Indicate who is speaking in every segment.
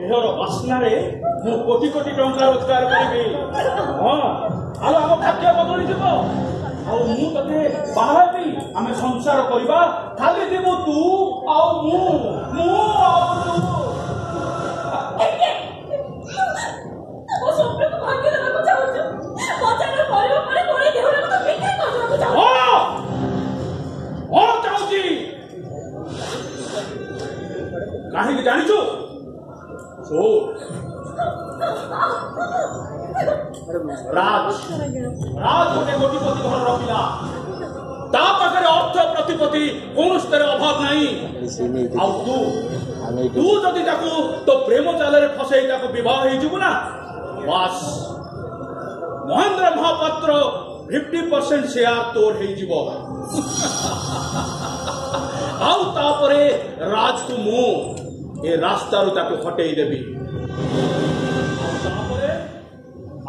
Speaker 1: ଏହାର ବାସ୍ନାରେ ମୁଁ କୋଟି କୋଟି ଟଙ୍କା ରୋଜଗାର କରିବି। ହଁ ଆଉ ଆମ ଭାଗ୍ୟ ବଦଳିଯିବ। ଆଉ ମୁଁ ତତେ ବାହା ହେବି, ଆମେ ସଂସାର କରିବା, ଖାଲି ଦେବୁ ତୁ ଆଉ ମୁଁ ଆଉ ତୁ। କାହିଁକି ଜାଣିଛୁ? ରାଜ ଗୋଟେ କୋଟିପତି ଘରର ପିଲା, ତା ପାଖରେ ଅର୍ଥ ପ୍ରତିପତ୍ତି କୌଣସିରେ ଅଭାବ ନାହିଁ। ଆଉ ତୁ ଯଦି ତାକୁ ତୋ ପ୍ରେମ ଜାଲରେ ଫସେଇ ତାକୁ ବିବାହ ହେଇଯିବୁ ନା, ବାସ୍ ମହେନ୍ଦ୍ର ମହାପାତ୍ର 50% ସେୟାର ତୋର ହେଇଯିବ। ଆଉ ତାପରେ ରାଜକୁ ମୁଁ ଏ ରାସ୍ତାରୁ ତାକୁ ହଟେଇ ଦେବି।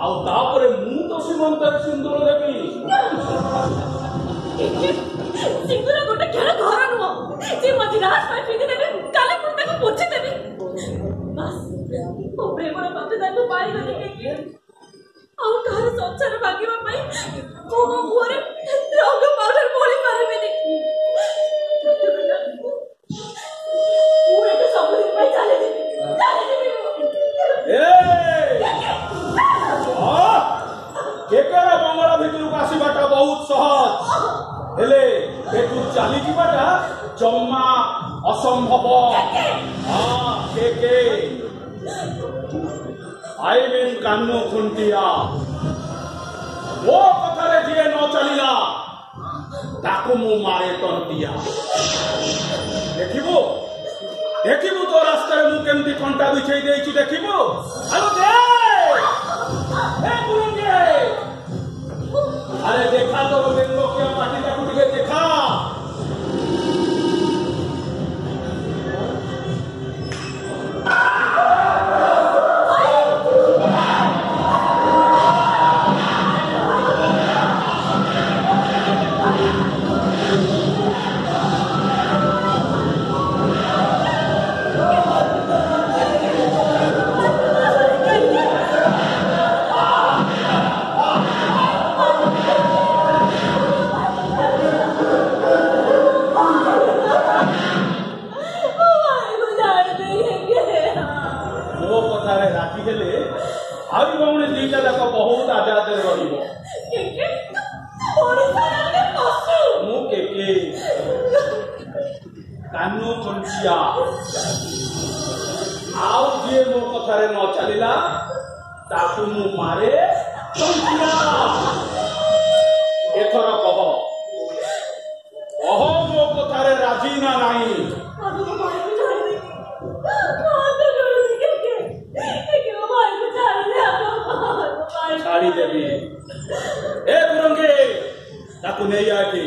Speaker 1: ଆଉ ତାପରେ ମୁଁ ତ ସୀମନ୍ତରେ ସିନ୍ଦୁର ଦେବି।
Speaker 2: ସିନ୍ଦୁର ଗୋଟେ ଖେଳ ଘର ନୁହଁ ଯେ ମତେ ରାଜ ପାଇଁ ପିନ୍ଧି ଦେବେ, କାଲି ମୁଁ ତାକୁ ପୋଛି ଦେବି। ବାସ୍ ମୋ ପ୍ରେମର ମତେ ତାକୁ ପାଇଗଲି କି ଆଉ କାହାର ସଂସାର ଭାଙ୍ଗିବା ପାଇଁ ମୋ ମୁହଁରେ ରଙ୍ଗ ପାଉଡର ବୋଳି ପାରିବିନି। ମୁଁ ଏଠୁ ସବୁଦିନ ପାଇଁ ଚାଲିଯିବି।
Speaker 1: କେକେର ବଙ୍ଗଳା ଭିତରକୁ ଆସିବାଟା ବହୁତ ସହଜ, ହେଲେ ଏଠୁ ଚାଲିଯିବାଟା ଜମା ଅସମ୍ଭବ। କାନୁ ଖୁଣ୍ଟିଆ, ମୋ କଥାରେ ଯିଏ ନ ଚାଲିଲା ତାକୁ ମୁଁ ମାରେ ତଣ୍ଟିଆ। ଦେଖିବୁ ତୋ ରାସ୍ତାରେ ମୁଁ କେମିତି କଣ୍ଟା ବିଛେଇ ଦେଇଛି, ଦେଖିବୁ। আরে দেখা তোর বেঙ্গকে মাটিটা কুটিকে দেখা। ଆଉ ଯିଏ ମୋ କଥାରେ ନ ଚାଲିଲା ତାକୁ ମୁଁ ମାରେ ତଣ୍ଟିଆ। ଏଥର କହ ମୋ କଥାରେ ରାଜି ନା ନାହିଁ? ଛାଡ଼ିଦେବି। ଏ କୁରଙ୍ଗୀ, ତାକୁ ନେଇ ଆଠି।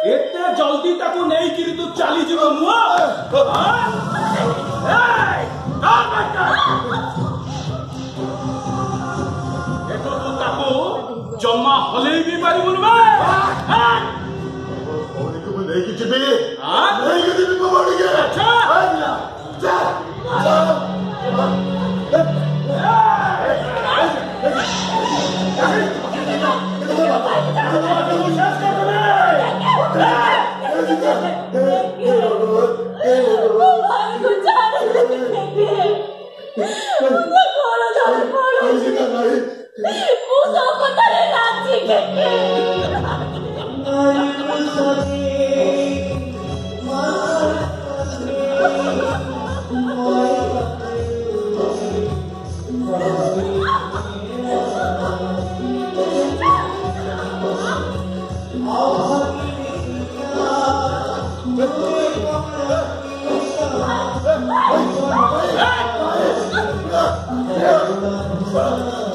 Speaker 1: ଏତେ ଜଲ୍ଦି ତାକୁ ନେଇକିରି ତୁ ଚାଲିଯିବ? ନୁହଁ ଏ!